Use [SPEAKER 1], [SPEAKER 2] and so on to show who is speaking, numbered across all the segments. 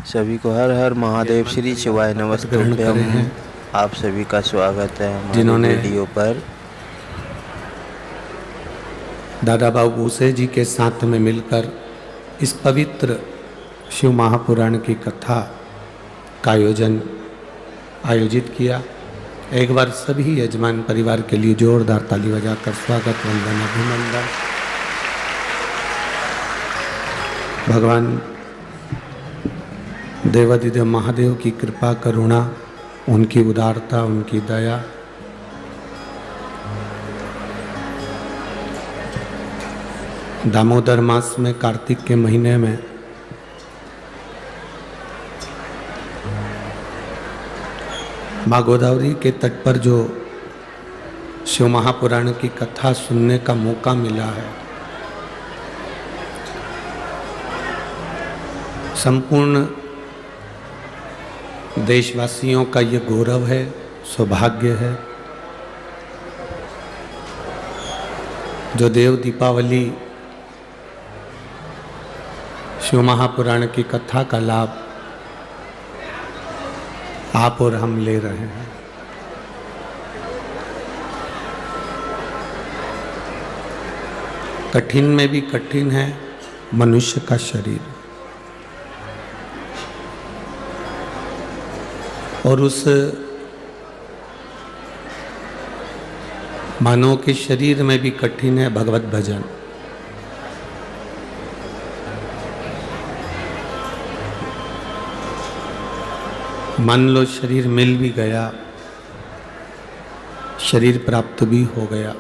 [SPEAKER 1] सभी को हर हर महादेव। श्री शिवाय नमस्तुभ्यम। आप सभी का स्वागत है हमारे वीडियो पर।
[SPEAKER 2] दादा बाबू भूसे जी के साथ में मिलकर इस पवित्र शिव महापुराण की कथा का आयोजित किया। एक बार सभी यजमान परिवार के लिए जोरदार ताली बजाकर स्वागत, वंदन, अभिनंदन। भगवान देवादिदेव महादेव की कृपा, करुणा, उनकी उदारता, उनकी दया दामोदर मास में कार्तिक के महीने में माँ गोदावरी के तट पर जो शिव महापुराण की कथा सुनने का मौका मिला है, संपूर्ण देशवासियों का ये गौरव है, सौभाग्य है। जो देव दीपावली शिव महापुराण की कथा का लाभ आप और हम ले रहे हैं। कठिन में भी कठिन है मनुष्य का शरीर, और उस मानव के शरीर में भी कठिन है भगवत भजन। मान लो शरीर मिल भी गया, शरीर प्राप्त भी हो गया,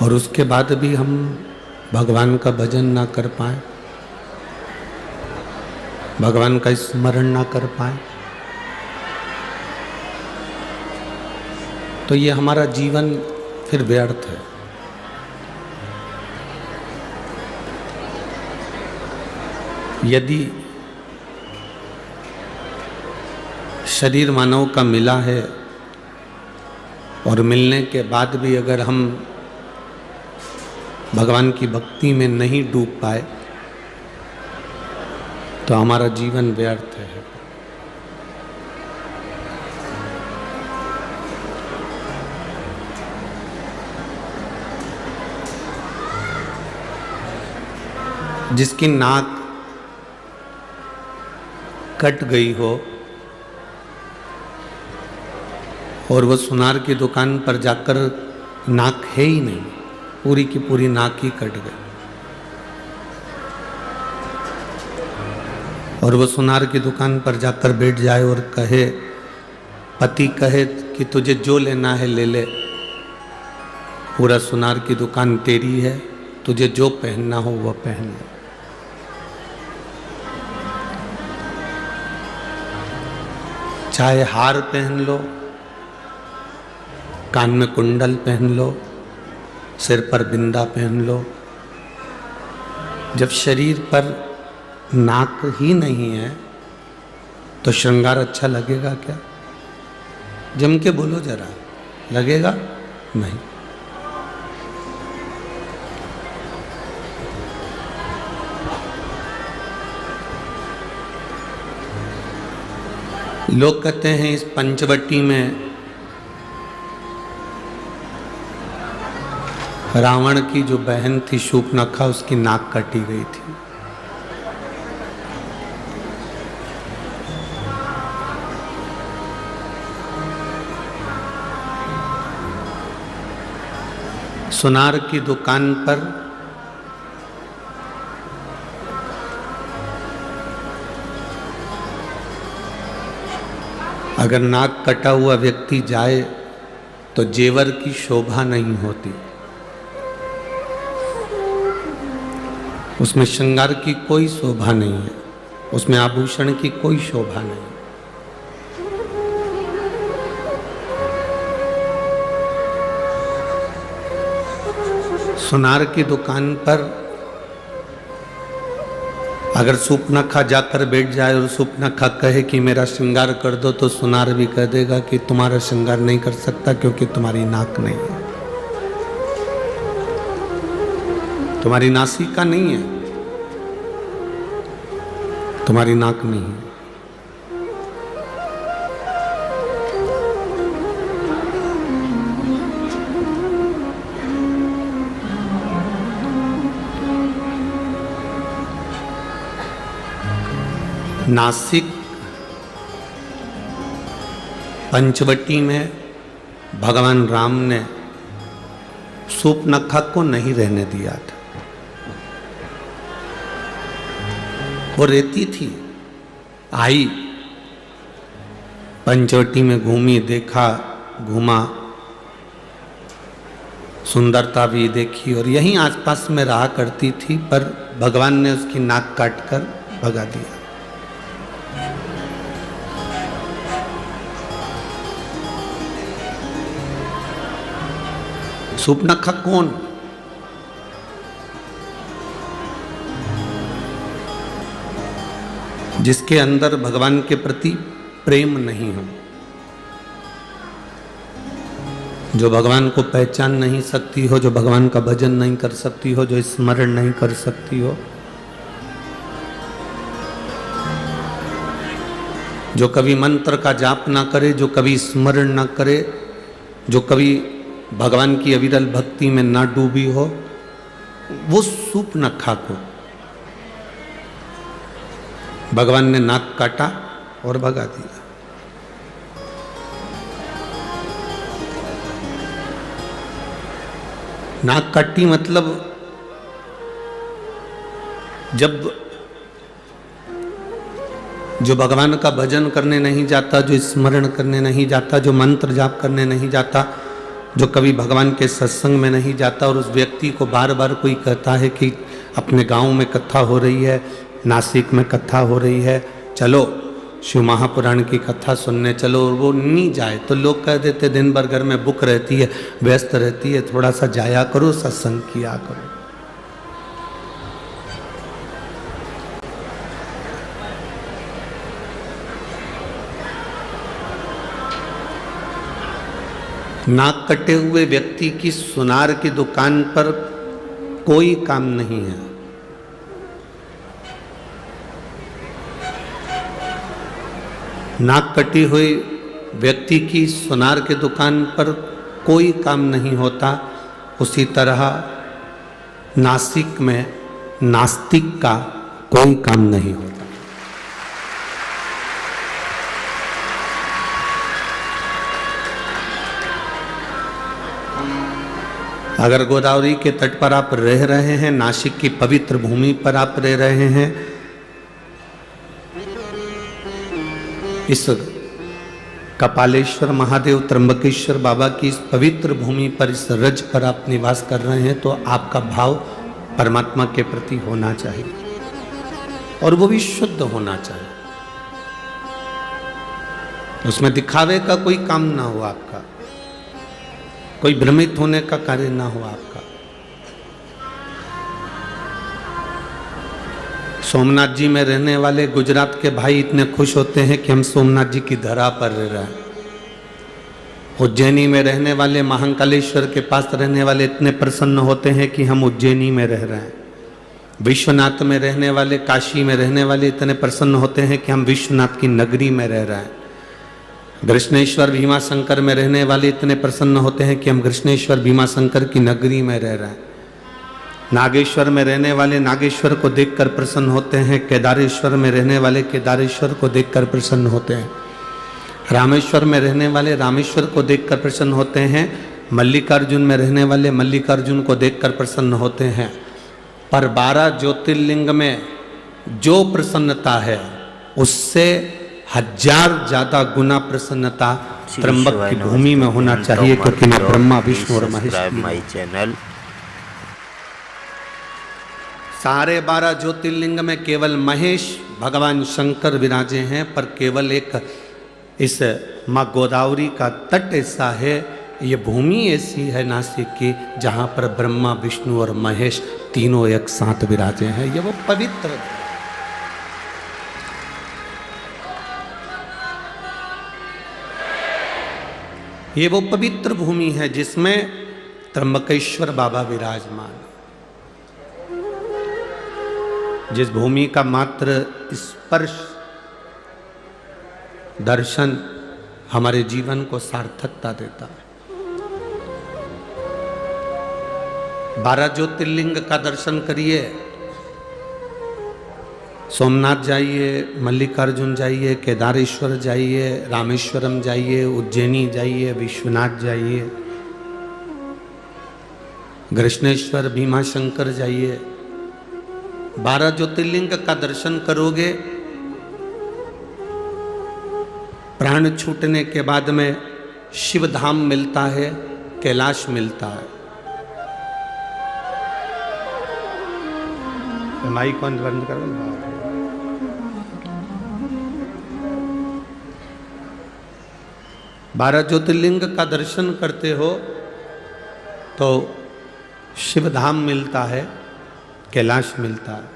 [SPEAKER 2] और उसके बाद भी हम भगवान का भजन ना कर पाए, भगवान का स्मरण ना कर पाए, तो ये हमारा जीवन फिर व्यर्थ है। यदि शरीर मानव का मिला है और मिलने के बाद भी अगर हम भगवान की भक्ति में नहीं डूब पाए तो हमारा जीवन व्यर्थ है। जिसकी नाक कट गई हो और वो सुनार की दुकान पर जाकर नाक है ही नहीं, पूरी की पूरी नाक ही कट गई, और वो सुनार की दुकान पर जाकर बैठ जाए और कहे, पति कहे कि तुझे जो लेना है ले ले, पूरा सुनार की दुकान तेरी है, तुझे जो पहनना हो वो पहन ले। चाहे हार पहन लो, कान में कुंडल पहन लो, सिर पर बिंदा पहन लो, जब शरीर पर नाक ही नहीं है तो श्रृंगार अच्छा लगेगा क्या? जम के बोलो जरा, लगेगा नहीं। लोग कहते हैं इस पंचवटी में रावण की जो बहन थी शूर्पणखा, उसकी नाक काटी गई थी। सुनार की दुकान पर अगर नाक कटा हुआ व्यक्ति जाए तो जेवर की शोभा नहीं होती, उसमें श्रृंगार की कोई शोभा नहीं है, उसमें आभूषण की कोई शोभा नहीं। सुनार की दुकान पर अगर शूर्पणखा जाकर बैठ जाए और शूर्पणखा कहे कि मेरा श्रृंगार कर दो, तो सुनार भी कह देगा कि तुम्हारा श्रृंगार नहीं कर सकता क्योंकि तुम्हारी नाक नहीं है, तुम्हारी नासिका नहीं है। तुम्हारी नाक नहीं है। नासिक पंचवटी में भगवान राम ने सूर्पनखा को नहीं रहने दिया था। वो रहती थी, आई पंचवटी में घूमी, देखा, घूमा, सुंदरता भी देखी और यहीं आसपास में रहा करती थी, पर भगवान ने उसकी नाक काटकर भगा दिया। सूर्पनखा कौन? जिसके अंदर भगवान के प्रति प्रेम नहीं हो, जो भगवान को पहचान नहीं सकती हो, जो भगवान का भजन नहीं कर सकती हो, जो स्मरण नहीं कर सकती हो, जो कभी मंत्र का जाप ना करे, जो कभी स्मरण ना करे, जो कभी भगवान की अविरल भक्ति में ना डूबी हो, वो सूर्पनखा को भगवान ने नाक काटा और भगा दिया। नाक काटी मतलब जब जो भगवान का भजन करने नहीं जाता, जो स्मरण करने नहीं जाता, जो मंत्र जाप करने नहीं जाता, जो कभी भगवान के सत्संग में नहीं जाता और उस व्यक्ति को बार बार कोई कहता है कि अपने गांव में कथा हो रही है, नासिक में कथा हो रही है, चलो शिव महापुराण की कथा सुनने चलो, और वो नहीं जाए तो लोग कह देते दिन भर घर में बुक रहती है, व्यस्त रहती है, थोड़ा सा जाया करो, सत्संग किया करो। नाक कटे हुए व्यक्ति की सुनार की दुकान पर कोई काम नहीं है। नाक कटी हुई व्यक्ति की सुनार की दुकान पर कोई काम नहीं होता। उसी तरह नासिक में नास्तिक का कोई काम नहीं होता। अगर गोदावरी के तट पर आप रह रहे हैं, नासिक की पवित्र भूमि पर आप रह रहे हैं, इस कपालेश्वर महादेव त्र्यंबकेश्वर बाबा की इस पवित्र भूमि पर, इस रज पर आप निवास कर रहे हैं, तो आपका भाव परमात्मा के प्रति होना चाहिए और वो भी शुद्ध होना चाहिए। उसमें दिखावे का कोई काम ना हो आपका, कोई भ्रमित होने का कार्य ना हो आपका। सोमनाथ जी में रहने वाले गुजरात के भाई इतने खुश होते हैं कि हम सोमनाथ जी की धरा पर रह रहे हैं। उज्जैनी में रहने वाले महाकालेश्वर के पास रहने वाले इतने प्रसन्न होते हैं कि हम उज्जैनी में रह रहे हैं। विश्वनाथ में रहने वाले, काशी में रहने वाले इतने प्रसन्न होते हैं कि हम विश्वनाथ की नगरी में रह रहे हैं। कृष्णेश्वर भीमाशंकर में रहने वाले इतने प्रसन्न होते हैं कि हम कृष्णेश्वर भीमाशंकर की नगरी में रह रहे हैं। नागेश्वर में रहने वाले नागेश्वर को देखकर प्रसन्न होते हैं। केदारेश्वर में रहने वाले केदारेश्वर को देखकर प्रसन्न होते हैं। रामेश्वर में रहने वाले रामेश्वर को देखकर प्रसन्न होते हैं। मल्लिकार्जुन में रहने वाले मल्लिकार्जुन को देखकर प्रसन्न होते हैं। पर 12 ज्योतिर्लिंग में जो प्रसन्नता है उससे 1000 ज्यादा गुना प्रसन्नता त्र्यंबक की भूमि में होना चाहिए, क्योंकि मैं ब्रह्मा विष्णु और महेश
[SPEAKER 1] माई चैनल।
[SPEAKER 2] सारे 12 ज्योतिर्लिंग में केवल महेश भगवान शंकर विराजे हैं, पर केवल एक इस माँ गोदावरी का तट ऐसा है, ये भूमि ऐसी है नासिक की, जहाँ पर ब्रह्मा विष्णु और महेश तीनों एक साथ विराजे हैं। ये वो पवित्र, ये वो पवित्र भूमि है जिसमें त्र्यंबकेश्वर बाबा विराजमान। जिस भूमि का मात्र स्पर्श दर्शन हमारे जीवन को सार्थकता देता है। 12 ज्योतिर्लिंग का दर्शन करिए, सोमनाथ जाइए, मल्लिकार्जुन जाइए, केदारेश्वर जाइए, रामेश्वरम जाइए, उज्जैनी जाइए, विश्वनाथ जाइए, कृष्णेश्वर, भीमाशंकर जाइए। 12 ज्योतिर्लिंग का दर्शन करोगे, प्राण छूटने के बाद में शिव धाम मिलता है, कैलाश मिलता है। माइक कौन बंद करो। 12 ज्योतिर्लिंग का दर्शन करते हो तो शिव धाम मिलता है, कैलाश मिलता है।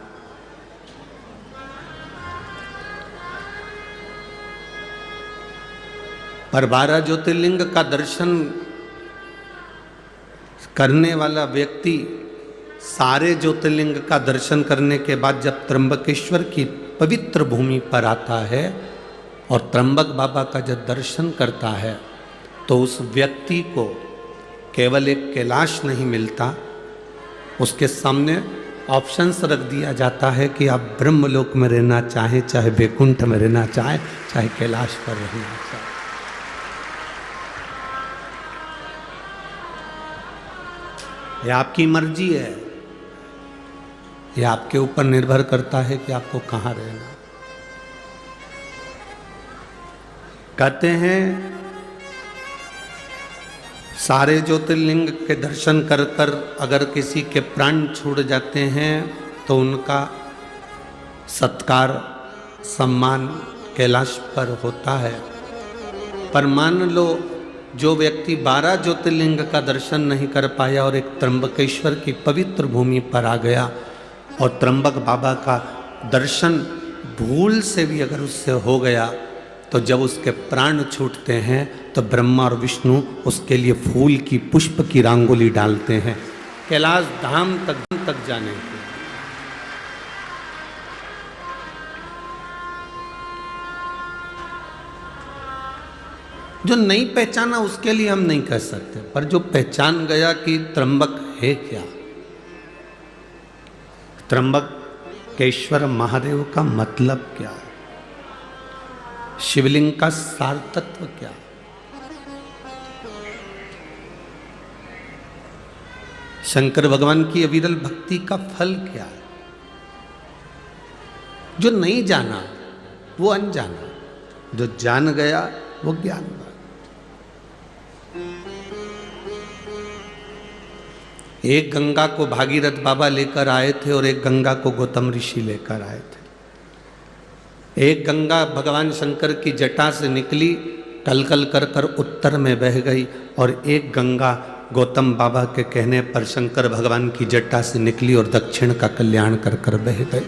[SPEAKER 2] पर 12 ज्योतिर्लिंग का दर्शन करने वाला व्यक्ति सारे ज्योतिर्लिंग का दर्शन करने के बाद जब त्र्यंबकेश्वर की पवित्र भूमि पर आता है और त्र्यंबक बाबा का जब दर्शन करता है तो उस व्यक्ति को केवल एक कैलाश नहीं मिलता, उसके सामने ऑप्शंस रख दिया जाता है कि आप ब्रह्मलोक में रहना चाहें, चाहे वैकुंठ में रहना चाहें, चाहे कैलाश पर रहना चाहें। यह आपकी मर्जी है, यह आपके ऊपर निर्भर करता है कि आपको कहाँ रहना। कहते हैं सारे ज्योतिर्लिंग के दर्शन कर कर अगर किसी के प्राण छूट जाते हैं तो उनका सत्कार सम्मान कैलाश पर होता है। पर मान लो जो व्यक्ति 12 ज्योतिर्लिंग का दर्शन नहीं कर पाया और एक त्र्यंबकेश्वर की पवित्र भूमि पर आ गया और त्र्यंबक बाबा का दर्शन भूल से भी अगर उससे हो गया तो जब उसके प्राण छूटते हैं तो ब्रह्मा और विष्णु उसके लिए फूल की पुष्प की रंगोली डालते हैं कैलाश धाम तक जाने के। जो नहीं पहचाना उसके लिए हम नहीं कह सकते, पर जो पहचान गया कि त्र्यंबक है क्या, त्र्यंबकेश्वर महादेव का मतलब क्या है, शिवलिंग का सार तत्व क्या, शंकर भगवान की अविरल भक्ति का फल क्या है। जो नहीं जाना वो अनजाना, जो जान गया वो ज्ञान। एक गंगा को भागीरथ बाबा लेकर आए थे और एक गंगा को गौतम ऋषि लेकर आए थे। एक गंगा भगवान शंकर की जटा से निकली, कलकल कर कर उत्तर में बह गई, और एक गंगा गौतम बाबा के कहने पर शंकर भगवान की जटा से निकली और दक्षिण का कल्याण कर कर बह गई।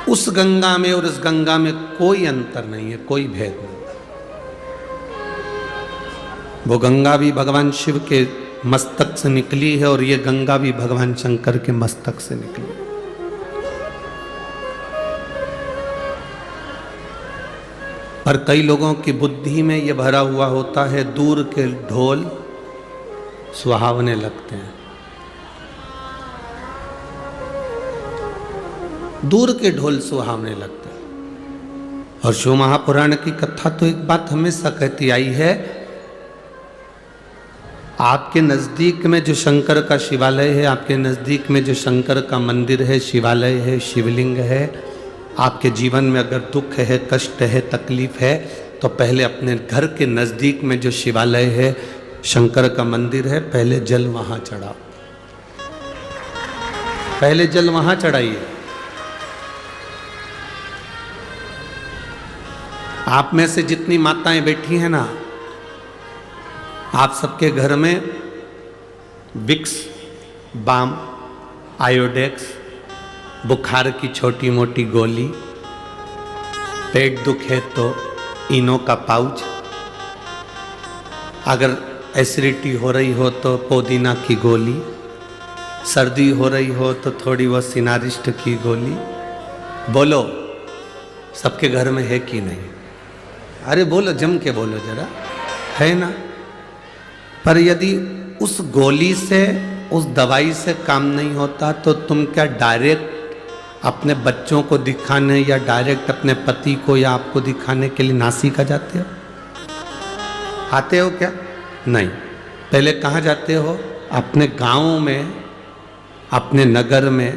[SPEAKER 2] उस गंगा में और इस गंगा में कोई अंतर नहीं है, कोई भेद नहीं। वो गंगा भी भगवान शिव के मस्तक से निकली है और ये गंगा भी भगवान शंकर के मस्तक से निकली। पर कई लोगों की बुद्धि में ये भरा हुआ होता है दूर के ढोल सुहावने लगते हैं। दूर के ढोल सुहावने लगते हैं। और शिव महापुराण की कथा तो एक बात हमेशा कहती आई है, आपके नज़दीक में जो शंकर का शिवालय है, आपके नज़दीक में जो शंकर का मंदिर है, शिवालय है, शिवलिंग है, आपके जीवन में अगर दुख है, कष्ट है, तकलीफ है, तो पहले अपने घर के नज़दीक में जो शिवालय है, शंकर का मंदिर है, पहले जल वहाँ चढ़ाओ, पहले जल वहाँ चढ़ाइए। आप में से जितनी माताएं बैठी हैं ना, आप सबके घर में विक्स, बाम, आयोडेक्स, बुखार की छोटी मोटी गोली, पेट दुखे तो इनो का पाउच, अगर एसिडिटी हो रही हो तो पुदीना की गोली, सर्दी हो रही हो तो थोड़ी वो सिनारिस्ट की गोली। बोलो, सबके घर में है कि नहीं? अरे बोलो, जम के बोलो जरा, है ना? पर यदि उस गोली से, उस दवाई से काम नहीं होता तो तुम क्या डायरेक्ट अपने बच्चों को दिखाने या डायरेक्ट अपने पति को या आपको दिखाने के लिए नासिका जाते हो? आते हो क्या? नहीं। पहले कहाँ जाते हो? अपने गांव में, अपने नगर में,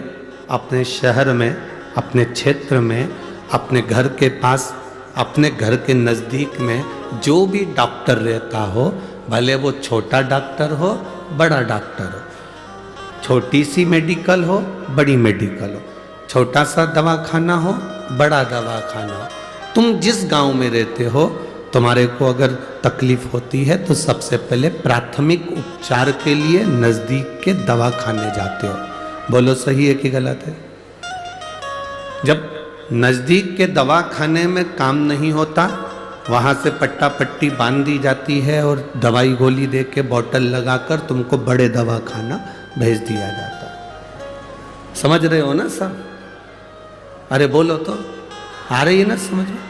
[SPEAKER 2] अपने शहर में, अपने क्षेत्र में, अपने घर के पास, अपने घर के नज़दीक में जो भी डॉक्टर रहता हो, भले वो छोटा डॉक्टर हो, बड़ा डॉक्टर हो, छोटी सी मेडिकल हो, बड़ी मेडिकल हो, छोटा सा दवाखाना हो, बड़ा दवाखाना हो, तुम जिस गांव में रहते हो, तुम्हारे को अगर तकलीफ होती है तो सबसे पहले प्राथमिक उपचार के लिए नज़दीक के दवाखाने जाते हो। बोलो, सही है कि गलत है? जब नज़दीक के दवाखाने में काम नहीं होता, वहाँ से पट्टा पट्टी बांध दी जाती है और दवाई गोली दे के बोतल लगाकर तुमको बड़े दवाखाना भेज दिया जाता है। समझ रहे हो ना सब? अरे बोलो तो, आ रही है ना समझ में?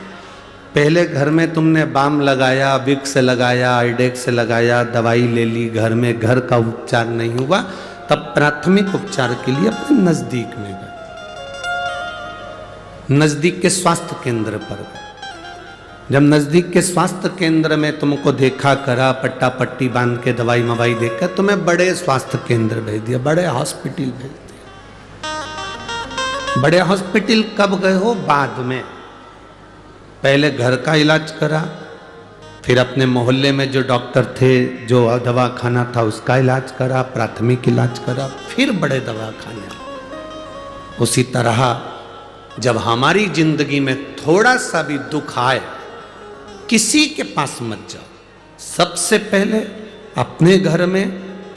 [SPEAKER 2] पहले घर में तुमने बाम लगाया, विक्स लगाया, आइडेक्स लगाया, दवाई ले ली, घर में घर का उपचार नहीं हुआ, तब प्राथमिक उपचार के लिए अपने नज़दीक में गए, नज़दीक के स्वास्थ्य केंद्र पर गए। जब नज़दीक के स्वास्थ्य केंद्र में तुमको देखा करा, पट्टा पट्टी बांध के दवाई मवाई देकर तुम्हें बड़े स्वास्थ्य केंद्र भेज दिया, बड़े हॉस्पिटल भेज दिया। बड़े हॉस्पिटल कब गए हो? बाद में। पहले घर का इलाज करा, फिर अपने मोहल्ले में जो डॉक्टर थे, जो दवाखाना था, उसका इलाज करा, प्राथमिक इलाज करा, फिर बड़े दवाखाने। उसी तरह जब हमारी जिंदगी में थोड़ा सा भी दुख आए, किसी के पास मत जाओ, सबसे पहले अपने घर में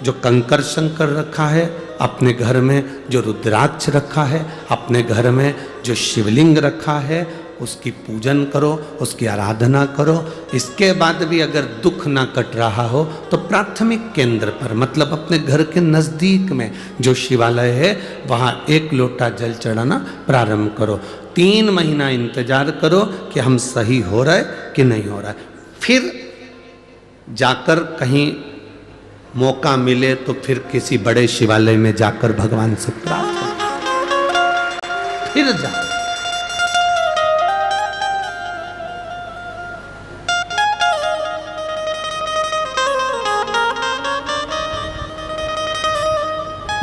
[SPEAKER 2] जो कंकर शंकर रखा है, अपने घर में जो रुद्राक्ष रखा है, अपने घर में जो शिवलिंग रखा है, उसकी पूजन करो, उसकी आराधना करो। इसके बाद भी अगर दुख ना कट रहा हो तो प्राथमिक केंद्र पर, मतलब अपने घर के नज़दीक में जो शिवालय है, वहाँ 1 लोटा जल चढ़ाना प्रारंभ करो। 3 महीना इंतजार करो कि हम सही हो रहा है कि नहीं हो रहा है। फिर जाकर कहीं मौका मिले तो फिर किसी बड़े शिवालय में जाकर भगवान से प्रार्थना, फिर जाओ।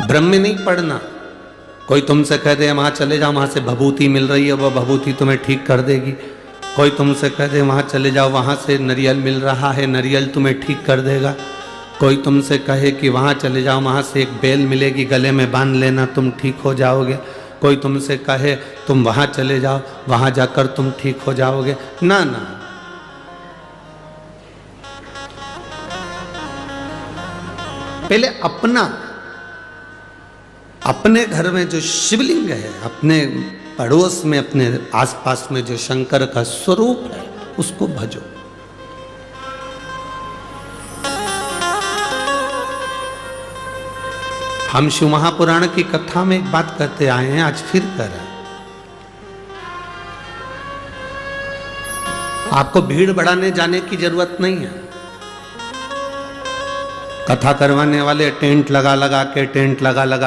[SPEAKER 2] ब्रह्म में नहीं पढ़ना। कोई तुमसे कह दे वहाँ चले जाओ, वहाँ से भभूति मिल रही है, वह भभूति तुम्हें ठीक कर देगी। कोई तुमसे कह दे वहाँ चले जाओ, वहाँ से नारियल मिल रहा है, नारियल तुम्हें ठीक कर देगा। कोई तुमसे कहे कि वहाँ चले जाओ, वहाँ से एक बेल मिलेगी, गले में बांध लेना, तुम ठीक हो जाओगे। कोई तुमसे कहे तुम वहाँ चले जाओ, वहाँ जाकर तुम ठीक हो जाओगे। ना ना, पहले अपने घर में जो शिवलिंग है, अपने पड़ोस में, अपने आसपास में जो शंकर का स्वरूप है, उसको भजो। हम शिव महापुराण की कथा में एक बात कहते आए हैं, आज फिर कर रहे हैं। आपको भीड़ बढ़ाने जाने की जरूरत नहीं है। कथा करवाने वाले टेंट लगा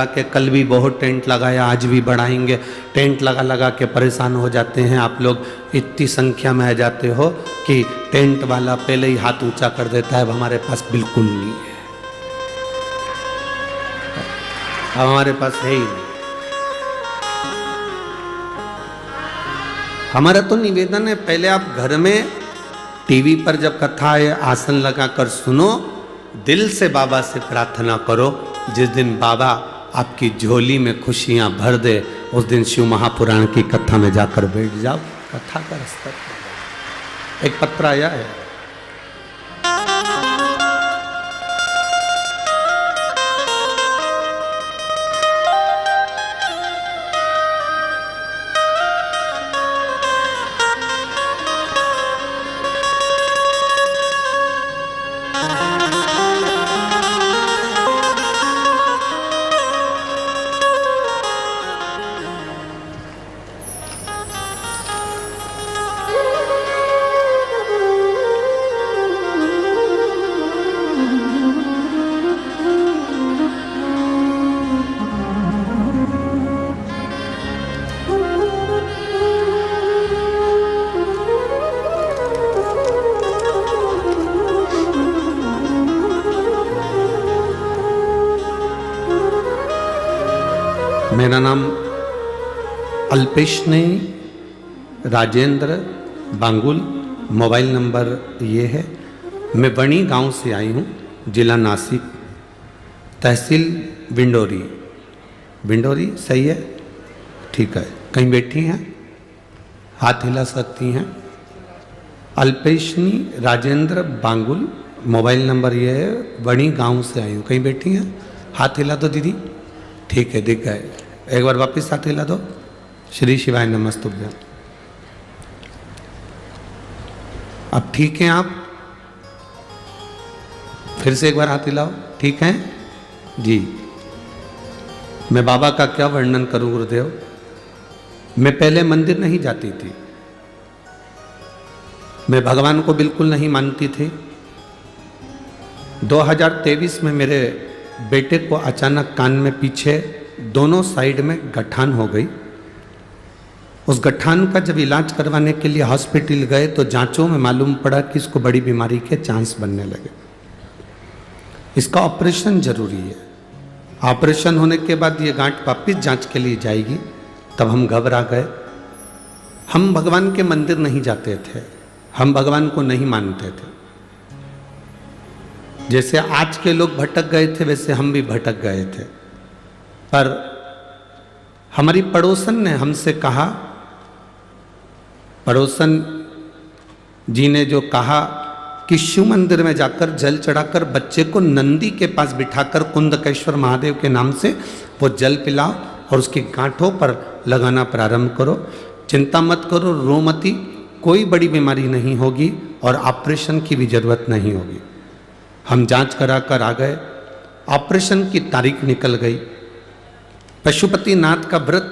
[SPEAKER 2] के, कल भी बहुत टेंट लगाया, आज भी बढ़ाएंगे। टेंट लगा के परेशान हो जाते हैं आप लोग, इतनी संख्या में आ जाते हो कि टेंट वाला पहले ही हाथ ऊंचा कर देता है, अब हमारे पास बिल्कुल नहीं है, अब हमारे पास है ही नहीं। हमारा तो निवेदन है, पहले आप घर में टीवी पर जब कथा है आसन लगाकर सुनो, दिल से बाबा से प्रार्थना करो। जिस दिन बाबा आपकी झोली में खुशियां भर दे, उस दिन शिव महापुराण की कथा में जाकर बैठ जाओ, कथा का स्तर। एक पत्र आया है, मेरा नाम अल्पेशनी राजेंद्र बांगुल, मोबाइल नंबर ये है। मैं बणी गांव से आई हूँ, जिला नासिक, तहसील विंडोरी। विंडोरी सही है? ठीक है। कहीं बैठी हैं? हाथ हिला सकती हैं। अल्पेशनी राजेंद्र बांगुल, मोबाइल नंबर ये है। बणी गांव से आई हूँ। कहीं बैठी हैं? हाथ हिला दो दीदी। ठीक है, दिख गए। एक बार वापस हाथ हिला दो। श्री शिवाय नमस्तुभ्यम। अब ठीक हैं आप? फिर से एक बार हाथ हिलाओ। ठीक हैं जी। मैं बाबा का क्या वर्णन करूं गुरुदेव। मैं पहले मंदिर नहीं जाती थी, मैं भगवान को बिल्कुल नहीं मानती थी। 2023 में मेरे बेटे को अचानक कान में पीछे दोनों साइड में गठान हो गई। उस गठान का जब इलाज करवाने के लिए हॉस्पिटल गए तो जांचों में मालूम पड़ा कि इसको बड़ी बीमारी के चांस बनने लगे। इसका ऑपरेशन जरूरी है। ऑपरेशन होने के बाद ये गांठ वापिस जांच के लिए जाएगी। तब हम घबरा गए। हम भगवान के मंदिर नहीं जाते थे, हम भगवान को नहीं मानते थे। जैसे आज के लोग भटक गए थे वैसे हम भी भटक गए थे। पर हमारी पड़ोसन ने हमसे कहा, पड़ोसन जी ने जो कहा कि शिव मंदिर में जाकर जल चढ़ाकर बच्चे को नंदी के पास बिठाकर कुंदकेश्वर महादेव के नाम से वो जल पिलाओ और उसकी गांठों पर लगाना प्रारंभ करो। चिंता मत करो, रो मती, कोई बड़ी बीमारी नहीं होगी और ऑपरेशन की भी जरूरत नहीं होगी। हम जांच करा कर आ गए। ऑपरेशन की तारीख निकल गई। पशुपतिनाथ का व्रत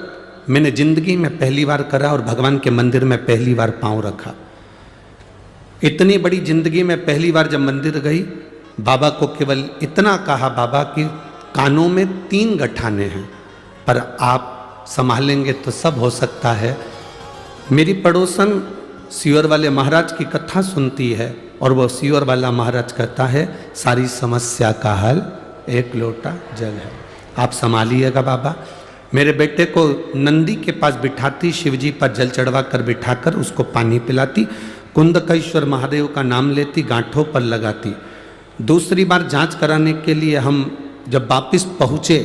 [SPEAKER 2] मैंने जिंदगी में पहली बार करा और भगवान के मंदिर में पहली बार पांव रखा। इतनी बड़ी जिंदगी में पहली बार जब मंदिर गई, बाबा को केवल इतना कहा, बाबा की कानों में 3 गठाने हैं, पर आप संभालेंगे तो सब हो सकता है। मेरी पड़ोसन सीवर वाले महाराज की कथा सुनती है और वो सीवर वाला महाराज कहता है सारी समस्या का हल एक लोटा जल है। आप संभालिएगा बाबा। मेरे बेटे को नंदी के पास बिठाती, शिवजी पर जल चढ़वा कर बिठाकर उसको पानी पिलाती, कुंदकेश्वर महादेव का नाम लेती, गांठों पर लगाती। दूसरी बार जांच कराने के लिए हम जब वापिस पहुंचे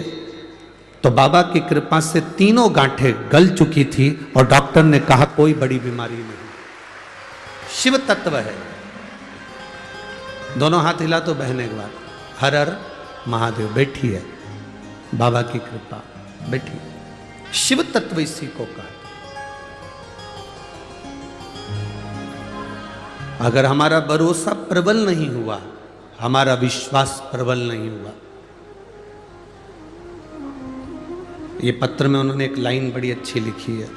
[SPEAKER 2] तो बाबा की कृपा से तीनों गांठें गल चुकी थी और डॉक्टर ने कहा कोई बड़ी बीमारी नहीं, शिव तत्व है। दोनों हाथ हिला तो बहन एक बार। हर हर महादेव। बैठी है, बाबा की कृपा, बैठी। शिव तत्व इसी को कहा। अगर हमारा भरोसा प्रबल नहीं हुआ, हमारा विश्वास प्रबल नहीं हुआ। ये पत्र में उन्होंने एक लाइन बड़ी अच्छी लिखी है,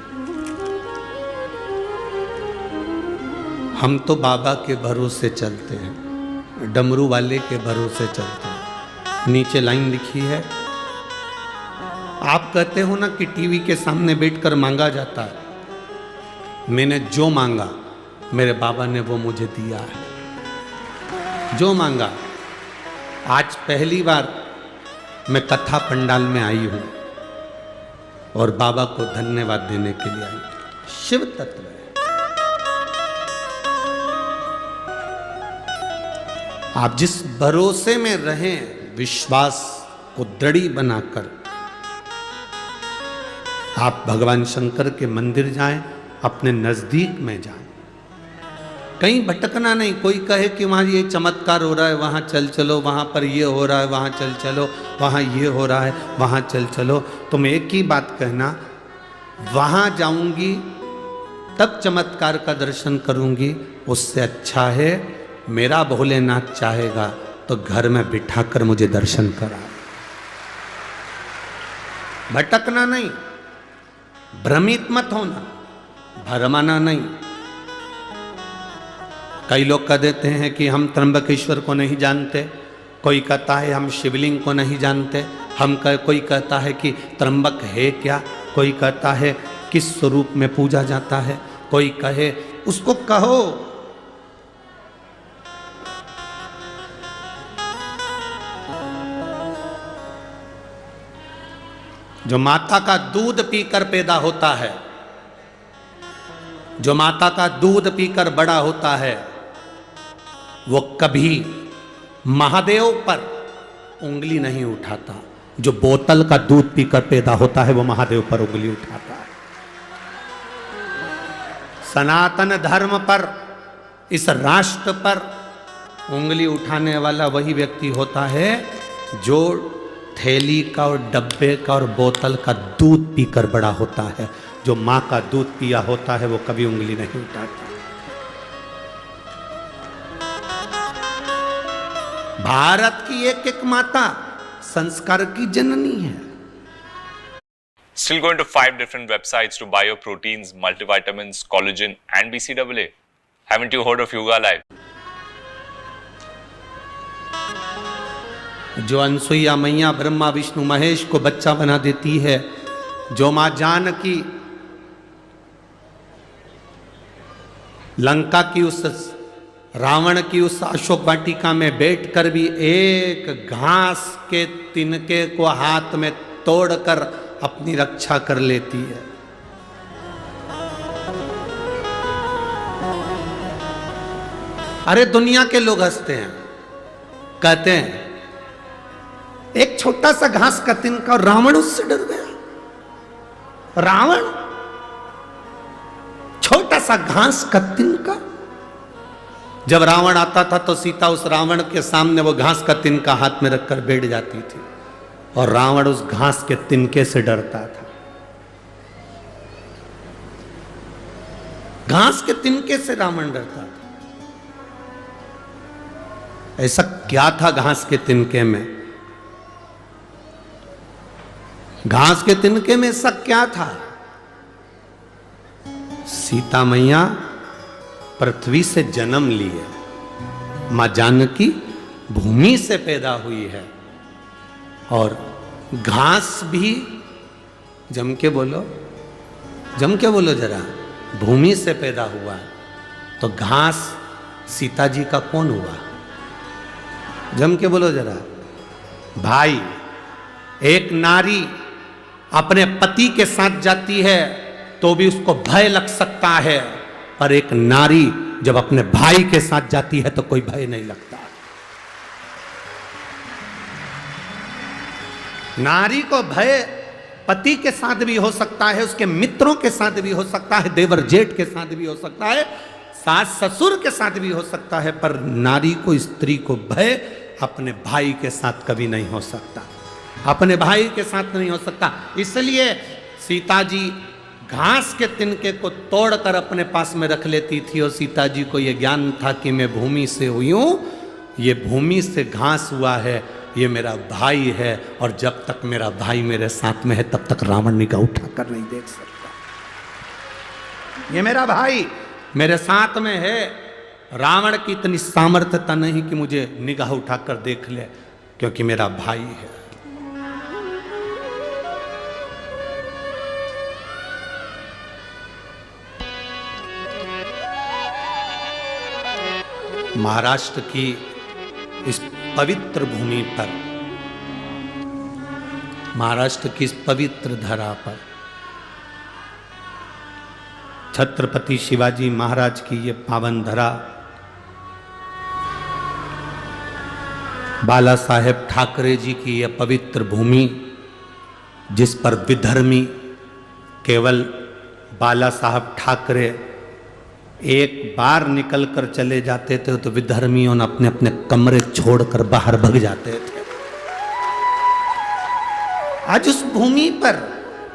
[SPEAKER 2] हम तो बाबा के भरोसे चलते हैं, डमरू वाले के भरोसे चलते हैं। नीचे लाइन लिखी है, आप कहते हो ना कि टीवी के सामने बैठकर मांगा जाता है। मैंने जो मांगा मेरे बाबा ने वो मुझे दिया है। जो मांगा। आज पहली बार मैं कथा पंडाल में आई हूं और बाबा को धन्यवाद देने के लिए आई। शिव तत्व है। आप जिस भरोसे में रहें, विश्वास को दृढ़ बनाकर आप भगवान शंकर के मंदिर जाएं, अपने नजदीक में जाएं, कहीं भटकना नहीं। कोई कहे कि वहां ये चमत्कार हो रहा है, वहां चल चलो, वहां पर ये हो रहा है, वहां चल चलो, वहां ये हो रहा है, वहां चल चलो। तुम एक ही बात कहना, वहां जाऊंगी तब चमत्कार का दर्शन करूंगी, उससे अच्छा है मेरा भोलेनाथ चाहेगा तो घर में बिठाकर मुझे दर्शन करा। भटकना नहीं, भ्रमित मत होना, भरमाना नहीं। कई लोग कह देते हैं कि हम त्र्यंबकेश्वर को नहीं जानते, कोई कहता है हम शिवलिंग को नहीं जानते, कोई कहता है कि त्र्यंबक है क्या, कोई कहता है किस स्वरूप में पूजा जाता है, कोई कहे उसको कहो। जो माता का दूध पीकर पैदा होता है, जो माता का दूध पीकर बड़ा होता है, वो कभी महादेव पर उंगली नहीं उठाता। जो बोतल का दूध पीकर पैदा होता है वो महादेव पर उंगली उठाता है। सनातन धर्म पर, इस राष्ट्र पर उंगली उठाने वाला वही व्यक्ति होता है जो थैली का और डब्बे का और बोतल का दूध पीकर बड़ा होता है। जो मां का दूध पिया होता है वो कभी उंगली नहीं उठाता। भारत की एक एक माता संस्कार की जननी है।
[SPEAKER 3] Still going to 5 different websites to buy your proteins, multivitamins, collagen and BCAA? Haven't you heard of Yoga Live?
[SPEAKER 2] जो अनसुईया मैया ब्रह्मा विष्णु महेश को बच्चा बना देती है, जो मां जानकी लंका की उस रावण की उस अशोक वाटिका में बैठकर भी एक घास के तिनके को हाथ में तोड़कर अपनी रक्षा कर लेती है। अरे दुनिया के लोग हंसते हैं, कहते हैं एक छोटा सा घास का तिनका और रावण उससे डर गया। रावण छोटा सा घास का तिनका। जब रावण आता था तो सीता उस रावण के सामने वो घास का तिनका हाथ में रखकर बैठ जाती थी और रावण उस घास के तिनके से डरता था। घास के तिनके से रावण डरता था। ऐसा क्या था घास के तिनके में? घास के तिनके में ऐसा क्या था? सीता मैया पृथ्वी से जन्म लिए, मां जानकी भूमि से पैदा हुई है और घास भी जम के बोलो जरा, भूमि से पैदा हुआ। तो घास सीता जी का कौन हुआ? जम के बोलो जरा। भाई, एक नारी अपने पति के साथ जाती है तो भी उसको भय लग सकता है, पर एक नारी जब अपने भाई के साथ जाती है तो कोई भय नहीं लगता। नारी को भय पति के साथ भी हो सकता है, उसके मित्रों के साथ भी हो सकता है, देवर जेठ के साथ भी हो सकता है, सास ससुर के साथ भी हो सकता है, पर नारी को, स्त्री को भय अपने भाई के साथ कभी नहीं हो सकता। अपने भाई के साथ नहीं हो सकता। इसलिए सीता जी घास के तिनके को तोड़कर अपने पास में रख लेती थी और सीता जी को यह ज्ञान था कि मैं भूमि से हुई हूं, ये भूमि से घास हुआ है, ये मेरा भाई है और जब तक मेरा भाई मेरे साथ में है तब तक रावण निगाह उठाकर नहीं देख सकता। ये मेरा भाई मेरे साथ में है, रावण की इतनी सामर्थ्यता नहीं कि मुझे निगाह उठाकर देख ले, क्योंकि मेरा भाई है। महाराष्ट्र की इस पवित्र भूमि पर, महाराष्ट्र की इस पवित्र धरा पर छत्रपति शिवाजी महाराज की ये पावन धरा, बाला साहेब ठाकरे जी की यह पवित्र भूमि, जिस पर विधर्मी केवल बाला साहब ठाकरे एक बार निकल कर चले जाते थे तो विधर्मियों ने अपने अपने कमरे छोड़कर बाहर भग जाते थे। आज उस भूमि पर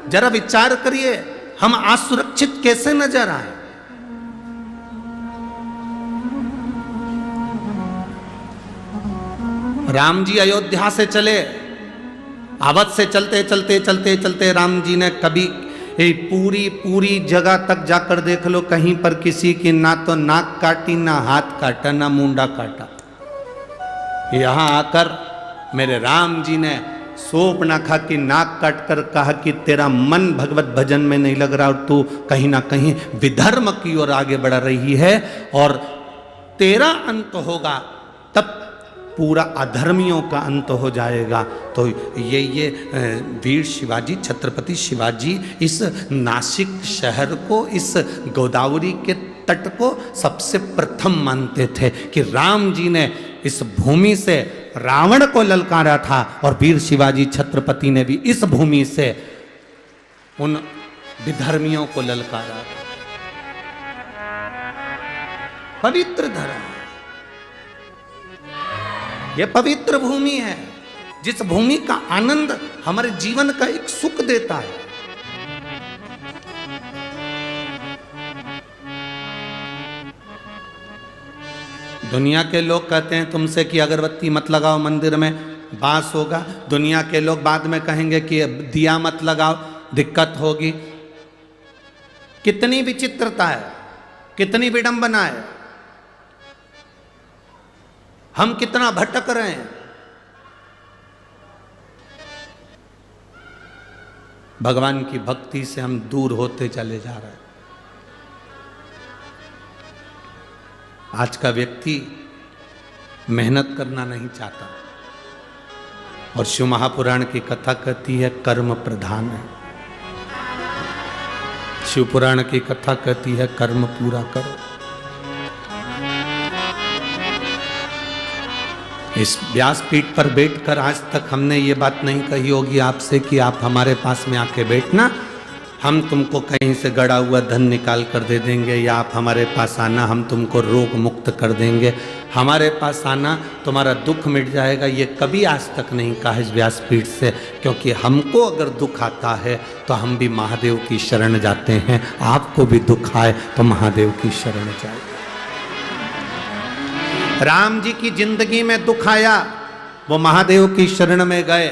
[SPEAKER 2] जरा विचार करिए, हम असुरक्षित कैसे नजर आए। राम जी अयोध्या से चले, अवध से चलते चलते चलते चलते राम जी ने कभी पूरी जगह तक जाकर देख लो, कहीं पर किसी की ना तो नाक काटी, ना हाथ काटा, ना मुंडा काटा। यहां आकर मेरे राम जी ने शोभनाखा की नाक काटकर कहा कि तेरा मन भगवत भजन में नहीं लग रहा और तू कहीं ना कहीं विधर्म की ओर आगे बढ़ रही है और तेरा अंत होगा तब पूरा अधर्मियों का अंत हो जाएगा। तो ये वीर शिवाजी, छत्रपति शिवाजी इस नासिक शहर को, इस गोदावरी के तट को सबसे प्रथम मानते थे कि राम जी ने इस भूमि से रावण को ललकारा था और वीर शिवाजी छत्रपति ने भी इस भूमि से उन विधर्मियों को ललकारा। पवित्र धर्म, यह पवित्र भूमि है जिस भूमि का आनंद हमारे जीवन का एक सुख देता है। दुनिया के लोग कहते हैं तुमसे कि अगरबत्ती मत लगाओ मंदिर में, बांस होगा। दुनिया के लोग बाद में कहेंगे कि दिया मत लगाओ, दिक्कत होगी। कितनी विचित्रता है, कितनी विडंबना है, हम कितना भटक रहे हैं। भगवान की भक्ति से हम दूर होते चले जा रहे हैं। आज का व्यक्ति मेहनत करना नहीं चाहता और शिव महापुराण की कथा कहती है कर्म प्रधान है। शिव पुराण की कथा कहती है कर्म पूरा करो। इस व्यासपीठ पर बैठकर आज तक हमने ये बात नहीं कही होगी आपसे कि आप हमारे पास में आके बैठना, हम तुमको कहीं से गड़ा हुआ धन निकाल कर दे देंगे, या आप हमारे पास आना हम तुमको रोग मुक्त कर देंगे, हमारे पास आना तुम्हारा दुख मिट जाएगा। ये कभी आज तक नहीं कहा इस व्यासपीठ से, क्योंकि हमको अगर दुख आता है तो हम भी महादेव की शरण जाते हैं। आपको भी दुख आए तो महादेव की शरण जाए। राम जी की जिंदगी में दुख आया, वो महादेव की शरण में गए।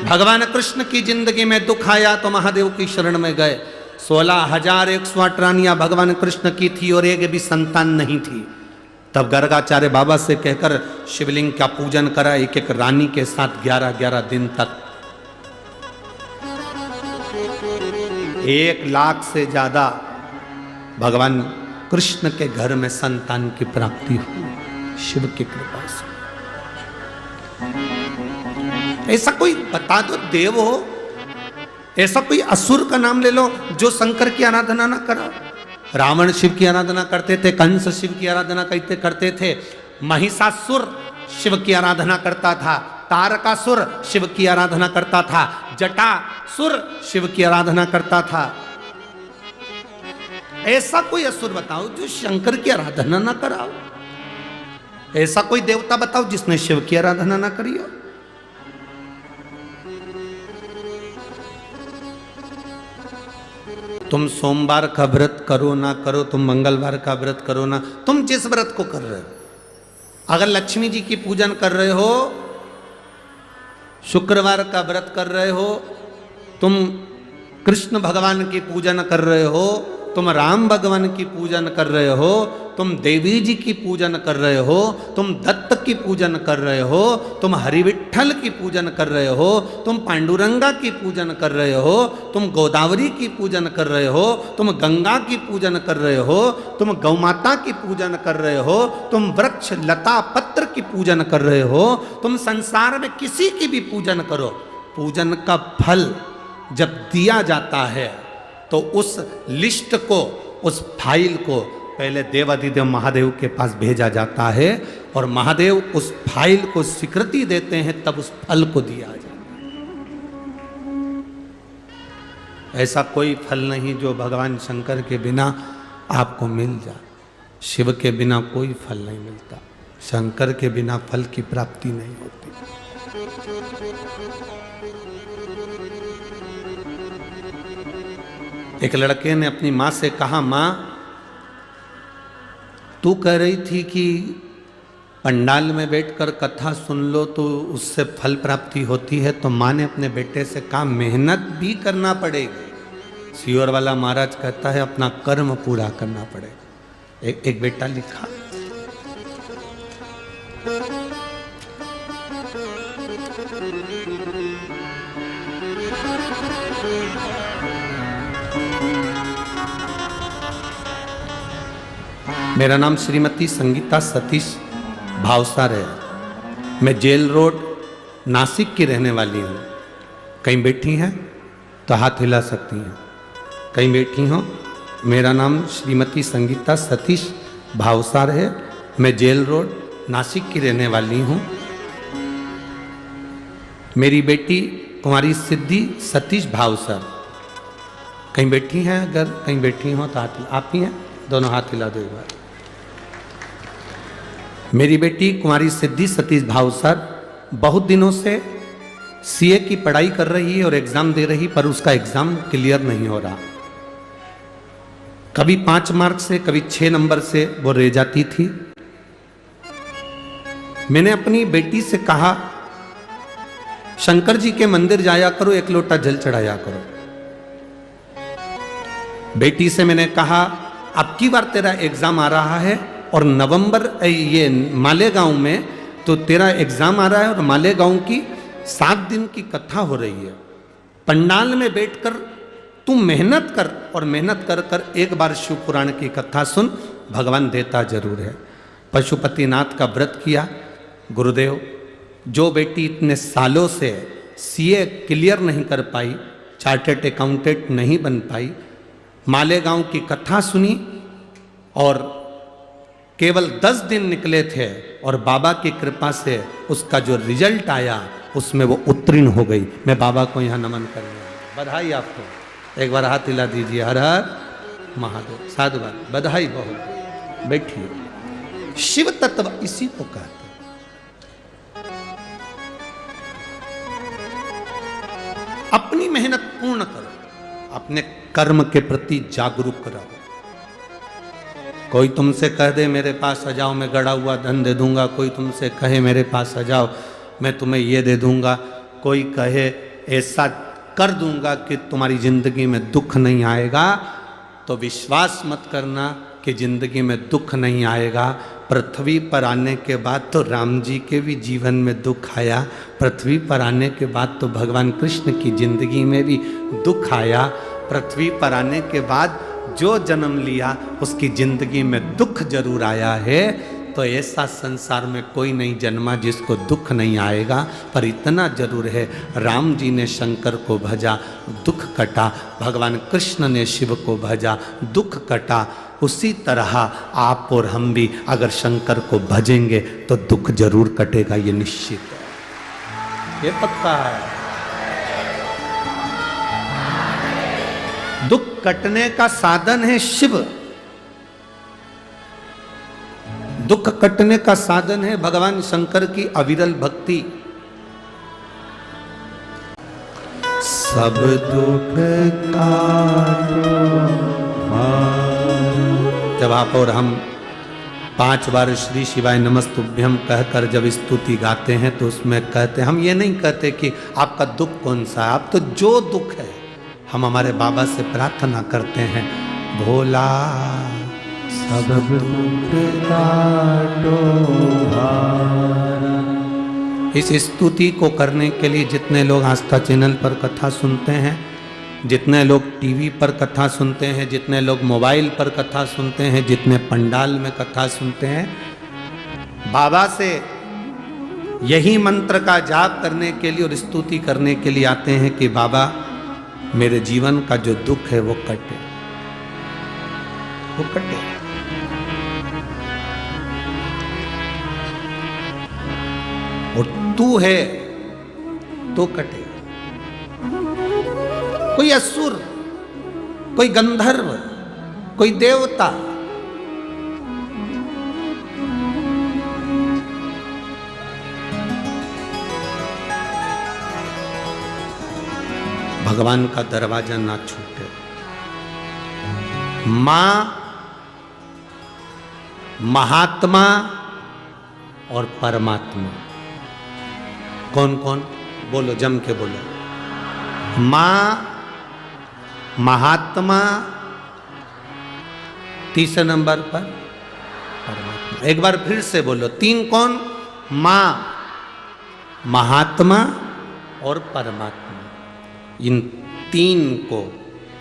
[SPEAKER 2] भगवान कृष्ण की जिंदगी में दुख आया तो महादेव की शरण में गए। 16,108 रानियां भगवान कृष्ण की थी और एक भी संतान नहीं थी। तब गर्गाचार्य बाबा से कहकर शिवलिंग का पूजन करा, एक एक रानी के साथ 11-11 दिन तक। 1 लाख से ज्यादा भगवान कृष्ण के घर में संतान की प्राप्ति हुई शिव की कृपा से। ऐसा कोई बता दो देव हो, ऐसा कोई असुर का नाम ले लो जो शंकर की आराधना ना करा। रावण शिव की आराधना करते थे, कंस शिव की आराधना करते थे, महिषासुर शिव की आराधना करता था, तारकासुर शिव की आराधना करता था, जटासुर शिव की आराधना करता था। ऐसा कोई असुर बताओ जो शंकर की आराधना ना कराओ। ऐसा कोई देवता बताओ जिसने शिव की आराधना ना करी हो। तुम सोमवार का व्रत करो ना करो, तुम मंगलवार का व्रत करो ना, तुम जिस व्रत को कर रहे हो, अगर लक्ष्मी जी की पूजन कर रहे हो, शुक्रवार का व्रत कर रहे हो, तुम कृष्ण भगवान की पूजन कर रहे हो, तुम राम भगवान की पूजन कर रहे हो, तुम देवी जी की पूजन कर रहे हो, तुम दत्त की पूजन कर रहे हो, तुम हरिविठ्ठल की पूजन कर रहे हो, तुम पांडुरंगा की पूजन कर रहे हो, तुम गोदावरी की पूजन कर रहे हो, तुम गंगा की पूजन कर रहे हो, तुम गौमाता की पूजन कर रहे हो, तुम वृक्ष लता पत्र की पूजन कर रहे हो, तुम संसार में किसी की भी पूजन करो, पूजन का फल जब दिया जाता है तो उस लिस्ट को, उस फाइल को पहले देवाधिदेव महादेव के पास भेजा जाता है और महादेव उस फाइल को स्वीकृति देते हैं, तब उस फल को दिया जाता है। ऐसा कोई फल नहीं जो भगवान शंकर के बिना आपको मिल जाए। शिव के बिना कोई फल नहीं मिलता, शंकर के बिना फल की प्राप्ति नहीं होती। एक लड़के ने अपनी माँ से कहा, माँ तू कह रही थी कि पंडाल में बैठकर कथा सुन लो तो उससे फल प्राप्ति होती है, तो माँ ने अपने बेटे से कहा मेहनत भी करना पड़ेगी। सियोर वाला महाराज कहता है अपना कर्म पूरा करना पड़ेगा। एक बेटा लिखा, मेरा नाम श्रीमती संगीता सतीश भावसार है। मैं जेल रोड नासिक की रहने वाली हूँ। कहीं बैठी हैं तो हाथ हिला सकती हैं। कहीं बैठी हो। मेरा नाम श्रीमती संगीता सतीश भावसार है। मैं जेल रोड नासिक की रहने वाली हूँ। मेरी बेटी कुमारी सिद्धि सतीश भावसार कहीं बैठी हैं। अगर कहीं बैठी हो तो हाथ, आप ही हैं, दोनों हाथ हिला दो एक बार। मेरी बेटी कुमारी सिद्धि सतीश भावसार बहुत दिनों से सीए की पढ़ाई कर रही है और एग्जाम दे रही, पर उसका एग्जाम क्लियर नहीं हो रहा। कभी 5 मार्क से, कभी 6 नंबर से वो रह जाती थी। मैंने अपनी बेटी से कहा, शंकर जी के मंदिर जाया करो, 1 लोटा जल चढ़ाया करो। बेटी से मैंने कहा, अब की बार तेरा एग्जाम आ रहा है और नवंबर ये मालेगांव में तो तेरा एग्जाम आ रहा है और मालेगांव की 7 दिन की कथा हो रही है। पंडाल में बैठकर तू मेहनत कर और मेहनत कर कर एक बार शिव पुराण की कथा सुन, भगवान देता जरूर है। पशुपतिनाथ का व्रत किया। गुरुदेव, जो बेटी इतने सालों से सीए क्लियर नहीं कर पाई, चार्टर्ड अकाउंटेंट नहीं बन पाई, मालेगांव की कथा सुनी और केवल 10 दिन निकले थे और बाबा की कृपा से उसका जो रिजल्ट आया उसमें वो उत्तीर्ण हो गई। मैं बाबा को यहाँ नमन कर रहा हूँ। बधाई आपको। एक बार हाथ हिला दीजिए। हर हर महादेव। साधुवाद, बधाई बहुत। बैठिए। शिव तत्व इसी को कहते हैं। अपनी मेहनत पूर्ण करो, अपने कर्म के प्रति जागरूक रहो। कोई तुमसे कह दे मेरे पास आ जाओ, मैं गड़ा हुआ धन दे दूंगा। कोई तुमसे कहे मेरे पास आ जाओ, मैं तुम्हें ये दे दूंगा। कोई कहे ऐसा कर दूंगा कि तुम्हारी जिंदगी में दुख नहीं आएगा, तो विश्वास मत करना कि जिंदगी में दुख नहीं आएगा। पृथ्वी पर आने के बाद तो राम जी के भी जीवन में दुख आया। पृथ्वी पर आने के बाद तो भगवान कृष्ण की जिंदगी में भी दुख आया। पृथ्वी पर आने के बाद जो जन्म लिया उसकी जिंदगी में दुख जरूर आया है। तो ऐसा संसार में कोई नहीं जन्मा जिसको दुख नहीं आएगा। पर इतना जरूर है, राम जी ने शंकर को भजा, दुख कटा। भगवान कृष्ण ने शिव को भजा, दुख कटा। उसी तरह आप और हम भी अगर शंकर को भजेंगे तो दुख जरूर कटेगा, ये निश्चित है, ये पक्का है। दुख कटने का साधन है शिव। दुख कटने का साधन है भगवान शंकर की अविरल भक्ति। सब दुख काटो। जब आप और हम 5 बार श्री शिवाय नमस्तुभ्यम कहकर जब स्तुति गाते हैं तो उसमें कहते हैं, हम ये नहीं कहते कि आपका दुख कौन सा है, आप तो जो दुख है हम हमारे बाबा से प्रार्थना करते हैं, भोला सब दुख काटो भारा। इस स्तुति को करने के लिए जितने लोग आस्था चैनल पर कथा सुनते हैं, जितने लोग टीवी पर कथा सुनते हैं, जितने लोग मोबाइल पर कथा सुनते हैं, जितने पंडाल में कथा सुनते हैं, बाबा से यही मंत्र का जाप करने के लिए और स्तुति करने के लिए आते हैं कि बाबा मेरे जीवन का जो दुख है वो कटे, वो कटे। और तू है तो कटे। कोई असुर, कोई गंधर्व, कोई देवता, भगवान का दरवाजा ना छूटे। मां, महात्मा और परमात्मा, कौन कौन? बोलो, जम के बोलो। मां, महात्मा, तीसरे नंबर पर परमात्मा। एक बार फिर से बोलो, 3 कौन? मां, महात्मा और परमात्मा। इन 3 को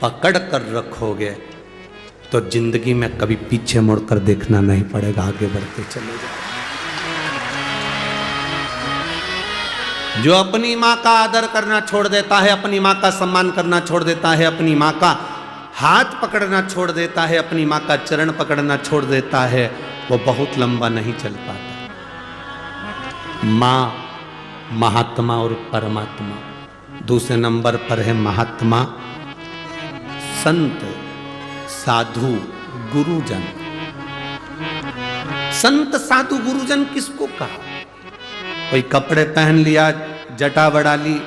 [SPEAKER 2] पकड़ कर रखोगे तो जिंदगी में कभी पीछे मुड़कर देखना नहीं पड़ेगा, आगे बढ़ते चले जाओ। जो अपनी माँ का आदर करना छोड़ देता है, अपनी माँ का सम्मान करना छोड़ देता है, अपनी माँ का हाथ पकड़ना छोड़ देता है, अपनी माँ का चरण पकड़ना छोड़ देता है, वो बहुत लंबा नहीं चल पाता। माँ, महात्मा और परमात्मा। दूसरे नंबर पर है महात्मा, संत, साधु, गुरुजन। संत साधु गुरुजन किसको कहा? कोई कपड़े पहन लिया, जटा बढ़ा ली,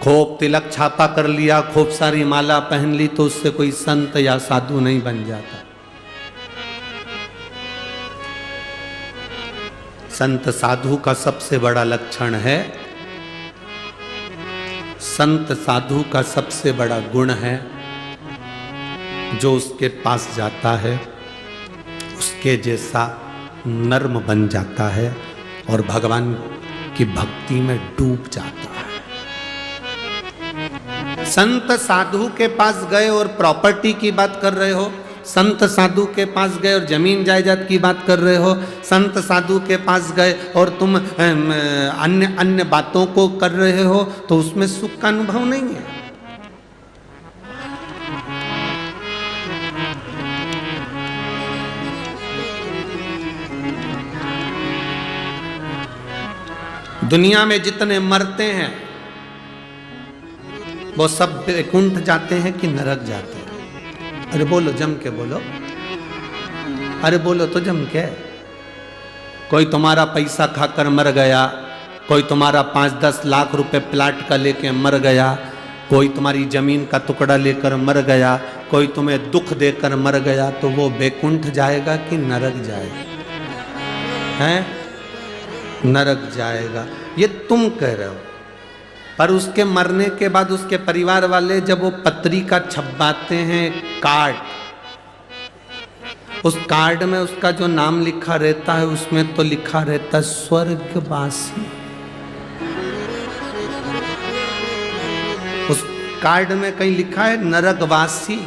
[SPEAKER 2] खूब तिलक छापा कर लिया, खूब सारी माला पहन ली, तो उससे कोई संत या साधु नहीं बन जाता। संत साधु का सबसे बड़ा लक्षण है, संत साधु का सबसे बड़ा गुण है, जो उसके पास जाता है उसके जैसा नर्म बन जाता है और भगवान की भक्ति में डूब जाता है। संत साधु के पास गए और प्रॉपर्टी की बात कर रहे हो, संत साधु के पास गए और जमीन जायदाद की बात कर रहे हो, संत साधु के पास गए और तुम अन्य अन्य बातों को कर रहे हो, तो उसमें सुख का अनुभव नहीं है। दुनिया में जितने मरते हैं वो सब वैकुंठ जाते हैं कि नरक जाते हैं? अरे बोलो, जम के बोलो, अरे बोलो तो जम के। कोई तुम्हारा पैसा खाकर मर गया, कोई तुम्हारा 5-10 लाख रुपए प्लाट का लेके मर गया, कोई तुम्हारी जमीन का टुकड़ा लेकर मर गया, कोई तुम्हें दुख देकर मर गया, तो वो वैकुंठ जाएगा कि नरक जाएगा? हैं? नरक जाएगा, ये तुम कह रहे हो। पर उसके मरने के बाद उसके परिवार वाले जब वो पत्रिका छपवाते हैं, कार्ड, उस कार्ड में उसका जो नाम लिखा रहता है, उसमें तो लिखा रहता है स्वर्गवासी। उस कार्ड में कहीं लिखा है नरकवासी।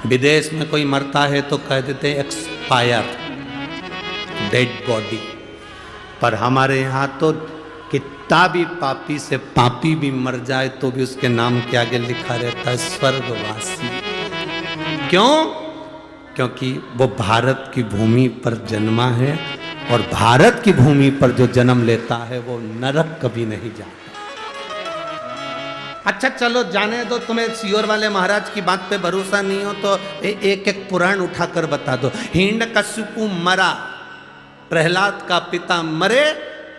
[SPEAKER 2] विदेश में कोई मरता है तो कह देते हैं एक्सपायर, डेड बॉडी। पर हमारे यहाँ तो कितना भी पापी से पापी भी मर जाए तो भी उसके नाम के आगे लिखा रहता है स्वर्गवासी। क्यों? क्योंकि वो भारत की भूमि पर जन्मा है, और भारत की भूमि पर जो जन्म लेता है वो नरक कभी नहीं जाता। अच्छा चलो जाने दो, तुम्हें सियोर वाले महाराज की बात पे भरोसा नहीं हो तो एक एक पुराण उठाकर बता दो। हिरण्यकशिपु मरा, प्रहलाद का पिता मरे,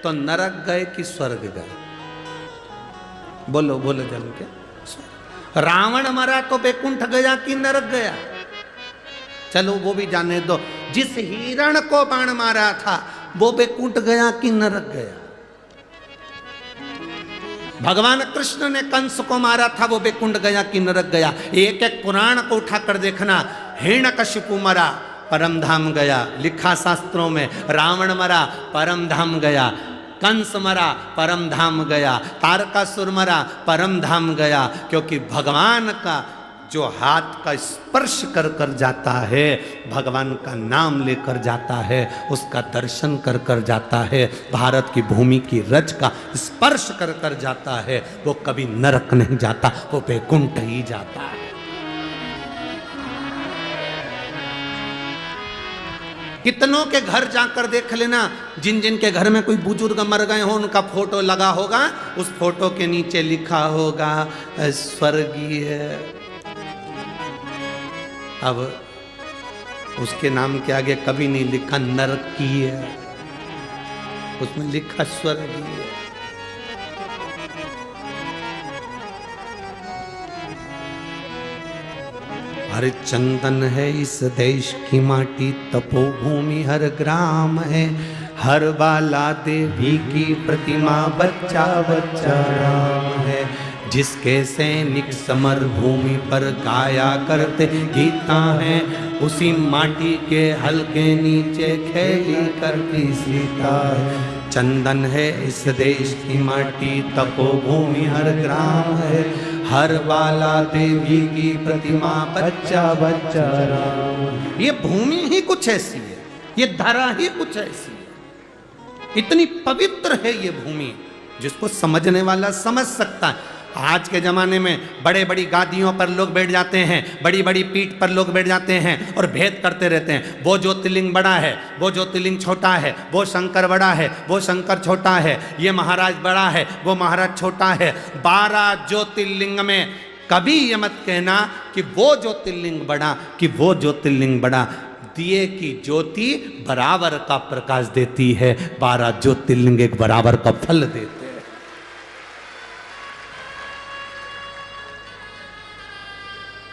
[SPEAKER 2] तो नरक गए कि स्वर्ग गए? बोलो बोलो जम के। रावण मरा तो वैकुंठ गया कि नरक गया? चलो वो भी जाने दो। जिस हिरण को बाण मारा था वो वैकुंठ गया कि नरक गया? भगवान कृष्ण ने कंस को मारा था, वो वैकुंठ गया कि नरक गया? एक एक पुराण को उठाकर देखना। हिरण्यकशिपु मरा, परम धाम गया, लिखा शास्त्रों में। रावण मरा, परम धाम गया। कंस मरा, परम धाम गया। तारकासुर मरा, परम धाम गया। क्योंकि भगवान का जो हाथ का स्पर्श कर कर जाता है, भगवान का नाम लेकर जाता है, उसका दर्शन कर कर जाता है, भारत की भूमि की रज का स्पर्श कर कर जाता है, वो कभी नरक नहीं जाता, वो वैकुंठ ही जाता है। कितनों के घर जाकर देख लेना, जिन जिन के घर में कोई बुजुर्ग मर गए हो उनका फोटो लगा होगा, उस फोटो के नीचे लिखा होगा स्वर्गीय। अब उसके नाम के आगे कभी नहीं लिखा नरकीय, उसमें लिखा स्वर्गीय। हर चंदन है इस देश की माटी, तपोभूमि हर ग्राम है, हर बाला देवी की प्रतिमा, बच्चा बच्चा राम है। जिसके सैनिक समर भूमि पर गाया करते गीता है, उसी माटी के हल्के नीचे खेली करती सीता है। चंदन है इस देश की माटी, तपोभूमि हर ग्राम है, हर बाला देवी की प्रतिमा, बच्चा बच्चा राम। ये भूमि ही कुछ ऐसी है, ये धरा ही कुछ ऐसी है, इतनी पवित्र है ये भूमि, जिसको समझने वाला समझ सकता है। आज के ज़माने में बड़े बड़ी गादियों पर लोग बैठ जाते हैं, बड़ी बड़ी पीठ पर लोग बैठ जाते हैं और भेद करते रहते हैं। वो ज्योतिर्लिंग बड़ा है, वो ज्योतिर्लिंग छोटा है, वो शंकर बड़ा है, वो शंकर छोटा है, ये महाराज बड़ा है, वो महाराज छोटा है। 12 ज्योतिर्लिंग में कभी ये मत कहना कि वो ज्योतिर्लिंग बड़ा, कि वो ज्योतिर्लिंग बड़ा। दिए की ज्योति बराबर का प्रकाश देती है, 12 ज्योतिर्लिंग एक बराबर का फल देते हैं।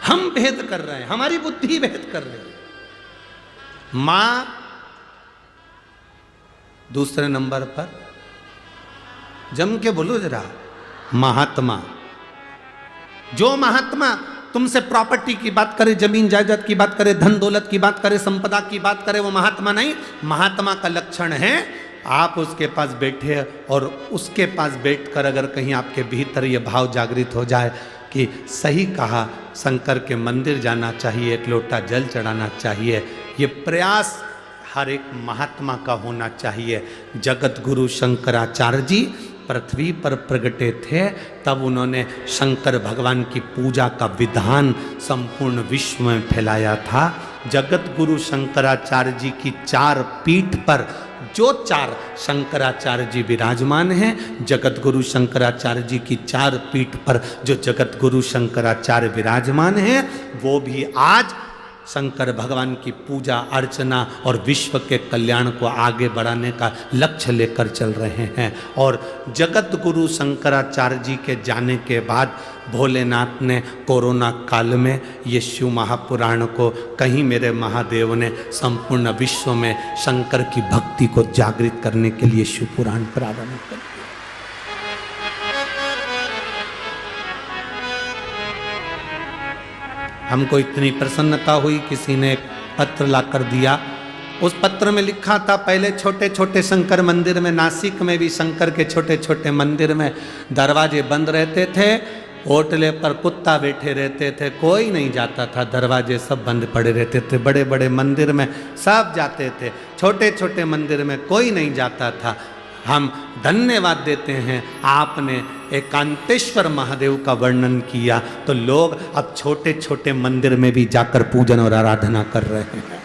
[SPEAKER 2] हम भेद कर रहे हैं, हमारी बुद्धि भेद कर रही है। मां दूसरे नंबर पर, जम के बोलो जरा, महात्मा। जो महात्मा तुमसे प्रॉपर्टी की बात करे, जमीन जायदाद की बात करे, धन दौलत की बात करे, संपदा की बात करे, वो महात्मा नहीं। महात्मा का लक्षण है आप उसके पास बैठे और उसके पास बैठकर अगर कहीं आपके भीतर ये भाव जागृत हो जाए कि सही कहा, शंकर के मंदिर जाना चाहिए, एक लोटा जल चढ़ाना चाहिए, ये प्रयास हर एक महात्मा का होना चाहिए। जगत गुरु शंकराचार्य जी पृथ्वी पर प्रगटे थे, तब उन्होंने शंकर भगवान की पूजा का विधान संपूर्ण विश्व में फैलाया था। जगत गुरु शंकराचार्य जी की 4 पीठ पर जो 4 शंकराचार्य जी विराजमान हैं, जगत गुरु शंकराचार्य जी की 4 पीठ पर जो जगत गुरु शंकराचार्य विराजमान हैं, वो भी आज शंकर भगवान की पूजा अर्चना और विश्व के कल्याण को आगे बढ़ाने का लक्ष्य लेकर चल रहे हैं। और जगत गुरु शंकराचार्य जी के जाने के बाद भोलेनाथ ने कोरोना काल में ये शिव महापुराण को, कहीं मेरे महादेव ने संपूर्ण विश्व में शंकर की भक्ति को जागृत करने के लिए शिव पुराण प्रारंभ कर दिया। हमको इतनी प्रसन्नता हुई, किसी ने एक पत्र लाकर दिया। उस पत्र में लिखा था, पहले छोटे छोटे शंकर मंदिर में, नासिक में भी शंकर के छोटे छोटे मंदिर में दरवाजे बंद रहते थे, होटले पर कुत्ता बैठे रहते थे, कोई नहीं जाता था, दरवाजे सब बंद पड़े रहते थे। बड़े बड़े मंदिर में सब जाते थे, छोटे छोटे मंदिर में कोई नहीं जाता था। हम धन्यवाद देते हैं, आपने एकांतेश्वर महादेव का वर्णन किया, तो लोग अब छोटे छोटे मंदिर में भी जाकर पूजन और आराधना कर रहे हैं।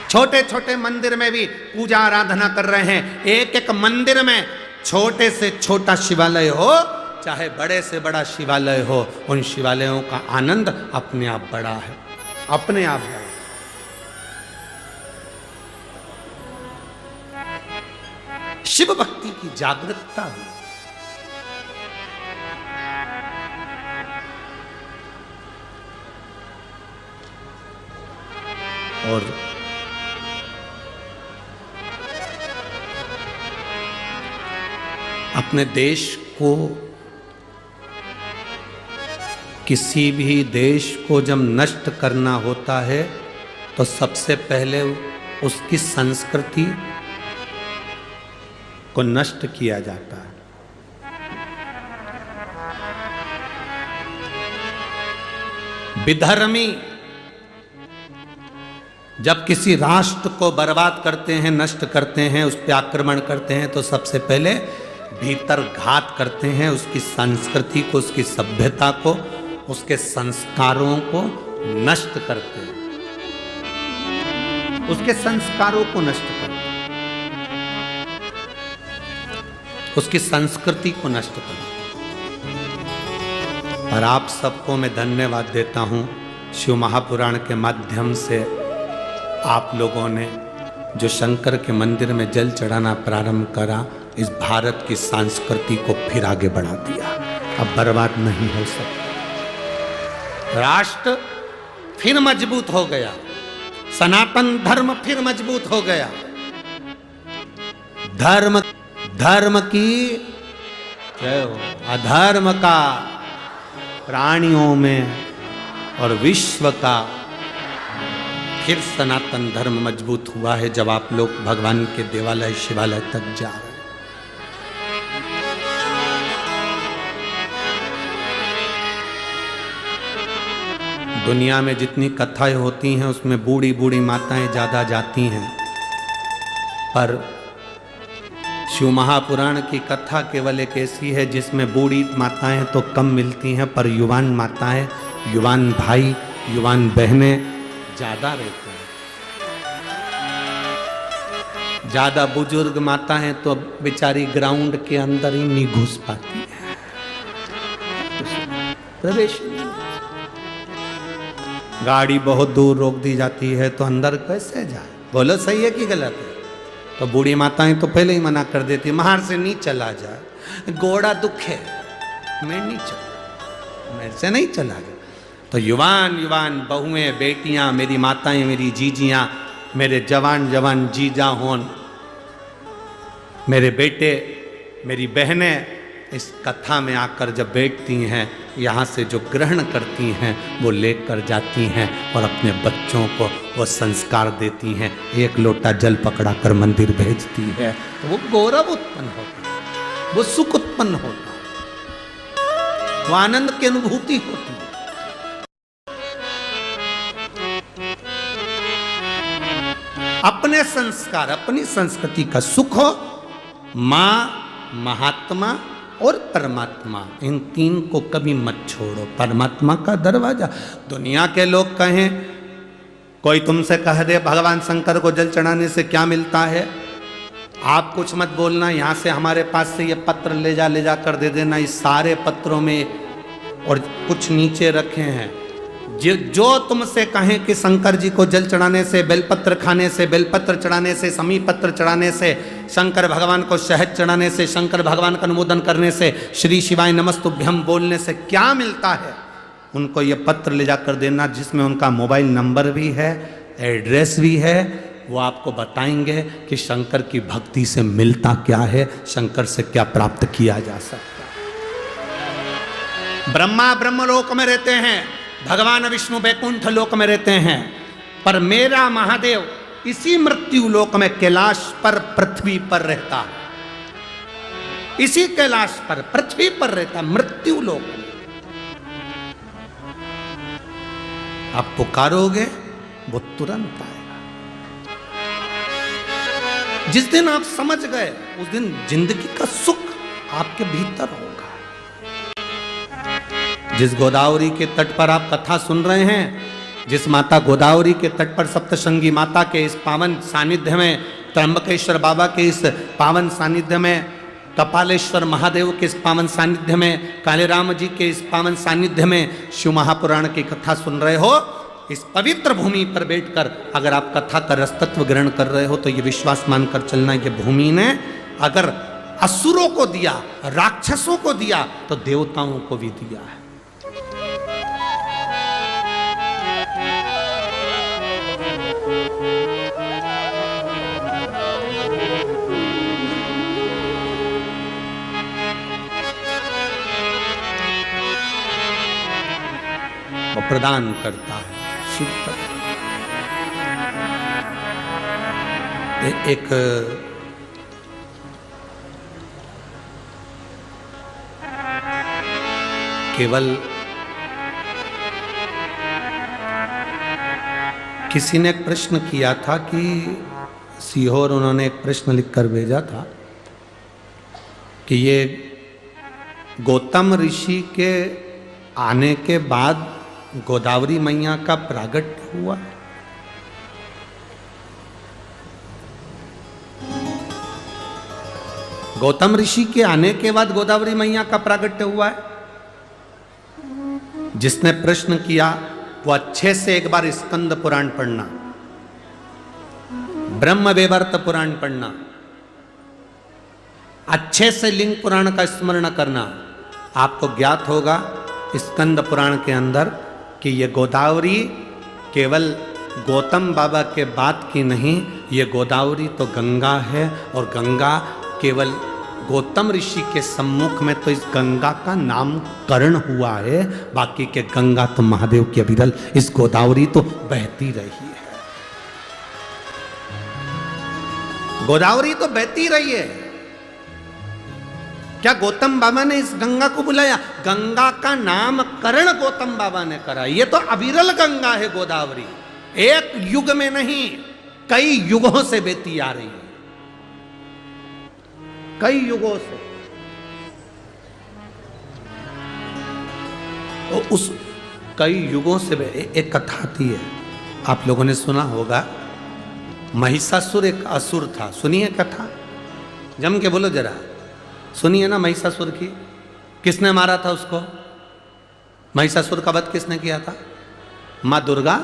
[SPEAKER 2] छोटे छोटे मंदिर में भी पूजा आराधना कर रहे हैं। एक एक मंदिर में छोटे से छोटा शिवालय हो, चाहे बड़े से बड़ा शिवालय हो, उन शिवालयों का आनंद अपने आप बड़ा है, अपने आप बड़ा। शिव भक्ति की जागरूकता हुई। और अपने देश को, किसी भी देश को जब नष्ट करना होता है तो सबसे पहले उसकी संस्कृति को नष्ट किया जाता है। विधर्मी जब किसी राष्ट्र को बर्बाद करते हैं, नष्ट करते हैं, उस पर आक्रमण करते हैं, तो सबसे पहले भीतर घात करते हैं, उसकी संस्कृति को, उसकी सभ्यता को, उसके संस्कारों को नष्ट करते हैं, उसके संस्कारों को नष्ट करते हैं, उसकी संस्कृति को नष्ट करते हैं। और आप सबको मैं धन्यवाद देता हूं, शिव महापुराण के माध्यम से आप लोगों ने जो शंकर के मंदिर में जल चढ़ाना प्रारंभ करा, इस भारत की संस्कृति को फिर आगे बढ़ा दिया। अब बर्बाद नहीं हो सकता। राष्ट्र फिर मजबूत हो गया, सनातन धर्म फिर मजबूत हो गया। धर्म की जय हो। अधर्म का प्राणियों में और विश्व का फिर सनातन धर्म मजबूत हुआ है जब आप लोग भगवान के देवालय शिवालय तक जा रहे हैं। दुनिया में जितनी कथाएं होती हैं उसमें बूढ़ी बूढ़ी माताएं ज्यादा जाती हैं, पर शिव महापुराण की कथा केवल एक ऐसी है जिसमें बूढ़ी माताएं तो कम मिलती हैं, पर युवान माताएं, युवान भाई, युवान बहनें ज्यादा रहते हैं। ज्यादा बुजुर्ग माताएं तो बेचारी ग्राउंड के अंदर ही नहीं घुस पाती है, प्रवेश नहीं। गाड़ी बहुत दूर रोक दी जाती है तो अंदर कैसे जाए? बोलो सही है कि गलत है? तो बूढ़ी माताएं तो पहले ही मना कर देती, बाहर से नहीं चला जाए, घोड़ा दुखे, मैं नहीं चला, मेरे से नहीं चला जाए। तो युवान युवान बहुएं, बेटियां, मेरी माताएं, मेरी जीजियां, मेरे जवान जवान जीजा होन, मेरे बेटे, मेरी बहनें इस कथा में आकर जब बैठती हैं, यहाँ से जो ग्रहण करती हैं वो लेकर जाती हैं और अपने बच्चों को वो संस्कार देती हैं। एक लोटा जल पकड़ा कर मंदिर भेजती है तो वो गौरव उत्पन्न होता है, वो सुख उत्पन्न होता है, वो आनंद की अनुभूति होती है। अपने संस्कार, अपनी संस्कृति का सुख हो, माँ, महात्मा और परमात्मा, इन तीन को कभी मत छोड़ो। परमात्मा का दरवाजा, दुनिया के लोग कहें, कोई तुमसे कह दे भगवान शंकर को जल चढ़ाने से क्या मिलता है, आप कुछ मत बोलना, यहाँ से हमारे पास से ये पत्र ले जा कर दे देना। इस सारे पत्रों में और कुछ नीचे रखे हैं, जो तुमसे कहें कि शंकर जी को जल चढ़ाने से, बेलपत्र खाने से, बेलपत्र चढ़ाने से, समी पत्र चढ़ाने से, शंकर भगवान को शहद चढ़ाने से, शंकर भगवान का अनुमोदन करने से, श्री शिवाय नमस्तुभ्यम बोलने से क्या मिलता है, उनको ये पत्र ले जाकर देना, जिसमें उनका मोबाइल नंबर भी है, एड्रेस भी है। वो आपको बताएंगे कि शंकर की भक्ति से मिलता क्या है, शंकर से क्या प्राप्त किया जा सकता है। ब्रह्मा ब्रह्मलोक में रहते हैं, भगवान विष्णु वैकुंठ लोक में रहते हैं, पर मेरा महादेव इसी मृत्यु लोक में कैलाश पर, पृथ्वी पर रहता है। इसी कैलाश पर, पृथ्वी पर रहता, मृत्यु लोक में। आप पुकारोगे वो तुरंत आएगा। जिस दिन आप समझ गए उस दिन जिंदगी का सुख आपके भीतर होगा। जिस गोदावरी के तट पर आप कथा सुन रहे हैं, जिस माता गोदावरी के तट पर सप्तशृंगी माता के इस पावन सानिध्य में, त्र्यंबकेश्वर बाबा के इस पावन सानिध्य में, कपालेश्वर महादेव के इस पावन सानिध्य में, कालेराम जी के इस पावन सानिध्य में शिव महापुराण की कथा सुन रहे हो, इस पवित्र भूमि पर बैठकर अगर आप कथा का रसतत्व ग्रहण कर रहे हो तो ये विश्वास मानकर चलना, ये भूमि ने अगर असुरों को दिया, राक्षसों को दिया, तो देवताओं को भी दिया है। प्रदान करता है शिव तत्व। एक केवल किसी ने एक प्रश्न किया था कि सीहोर, उन्होंने एक प्रश्न लिखकर भेजा था कि ये गौतम ऋषि के आने के बाद गोदावरी मैया का प्रागट्य हुआ। गौतम ऋषि के आने के बाद गोदावरी मैया का प्रागट्य हुआ है। जिसने प्रश्न किया वो अच्छे से एक बार स्कंद पुराण पढ़ना, ब्रह्म वैवर्त पुराण पढ़ना, अच्छे से लिंग पुराण का स्मरण करना। आपको ज्ञात होगा स्कंद पुराण के अंदर कि ये गोदावरी केवल गौतम बाबा के बाद की नहीं, ये गोदावरी तो गंगा है, और गंगा केवल गौतम ऋषि के सम्मुख में तो इस गंगा का नामकरण हुआ है, बाकी के गंगा तो महादेव की अविरल, इस गोदावरी तो बहती रही है। गोदावरी तो बहती रही है। क्या गौतम बाबा ने इस गंगा को बुलाया? गंगा का नामकरण गौतम बाबा ने करा। ये तो अविरल गंगा है गोदावरी, एक युग में नहीं, कई युगों से बहती आ रही है, कई युगों से। तो उस कई युगों से एक कथा आती है, आप लोगों ने सुना होगा। महिषासुर एक असुर था, सुनिए कथा, जम के बोलो जरा, सुनिए ना महिषासुर की। किसने मारा था उसको? महिषासुर का वध किसने किया था? मां दुर्गा